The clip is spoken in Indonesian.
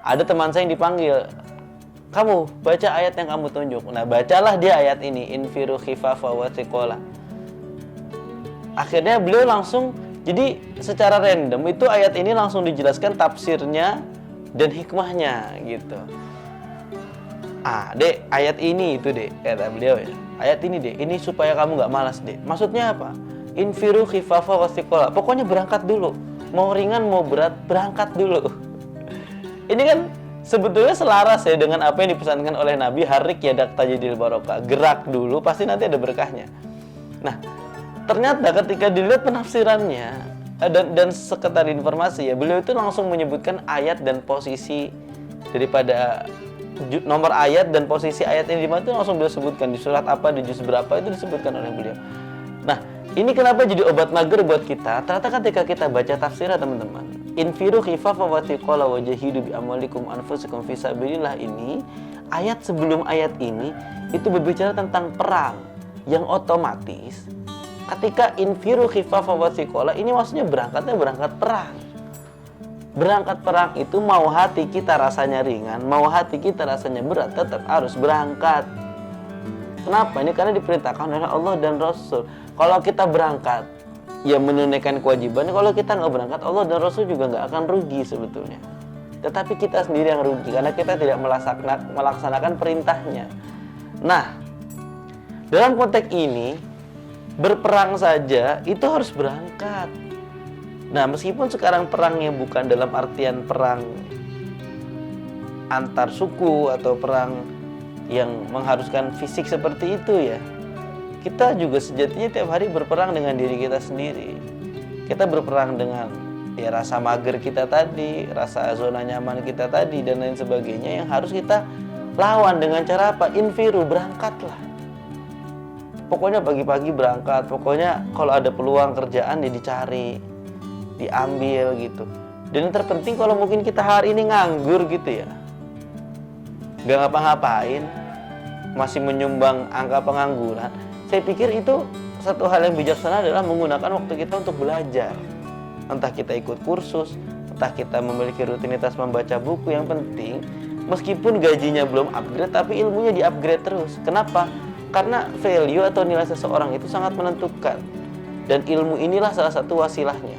Ada teman saya yang dipanggil, kamu baca ayat yang kamu tunjuk. Nah, bacalah dia ayat ini, infiru khifafa wa thiqala. Akhirnya beliau langsung, jadi secara random itu ayat ini langsung dijelaskan tafsirnya dan hikmahnya gitu. Dek, ayat ini itu dek, kata beliau ya. Ayat ini dek, ini supaya kamu nggak malas dek. Maksudnya apa? Infiru khifafa wa thiqala. Pokoknya berangkat dulu. Mau ringan mau berat, berangkat dulu. Ini kan sebetulnya selaras ya dengan apa yang dipesankan oleh Nabi, harik yadak tajidil barokah. Gerak dulu, pasti nanti ada berkahnya. Nah, ternyata ketika dilihat penafsirannya dan sekedar informasi ya, beliau itu langsung menyebutkan ayat dan posisi daripada nomor ayat dan posisi ayat ini di mana itu langsung beliau sebutkan di surat apa, di juz berapa itu disebutkan oleh beliau. Nah, ini kenapa jadi obat mager buat kita? Ternyata ketika kita baca tafsirnya teman-teman, infiru khifafa wa thiqala wa jahidu bi amwalikum anfusikum fi sabilillah, ini ayat sebelum ayat ini itu berbicara tentang perang yang otomatis ketika infiru khifafa wa thiqala ini maksudnya berangkat perang. Berangkat perang itu mau hati kita rasanya ringan, mau hati kita rasanya berat, tetap harus berangkat. Kenapa? Ini karena diperintahkan oleh Allah dan Rasul. Kalau kita berangkat, ya menunaikan kewajiban. Kalau kita nggak berangkat, Allah dan Rasul juga nggak akan rugi sebetulnya. Tetapi kita sendiri yang rugi karena kita tidak melaksanakan perintahnya. Nah, dalam konteks ini, berperang saja itu harus berangkat. Nah, meskipun sekarang perangnya bukan dalam artian perang antar suku atau perang yang mengharuskan fisik seperti itu ya, kita juga sejatinya tiap hari berperang dengan diri kita sendiri. Kita berperang dengan ya rasa mager kita tadi, rasa zona nyaman kita tadi, dan lain sebagainya yang harus kita lawan dengan cara apa? Infiru, berangkatlah. Pokoknya pagi-pagi berangkat, pokoknya kalau ada peluang kerjaan ya dicari, diambil gitu. Dan yang terpenting kalau mungkin kita hari ini nganggur gitu ya, gak ngapa-ngapain, masih menyumbang angka pengangguran, saya pikir itu satu hal yang bijaksana adalah menggunakan waktu kita untuk belajar. Entah kita ikut kursus, entah kita memiliki rutinitas membaca buku. Yang penting meskipun gajinya belum upgrade, tapi ilmunya di-upgrade terus. Kenapa? Karena value atau nilai seseorang itu sangat menentukan, dan ilmu inilah salah satu wasilahnya.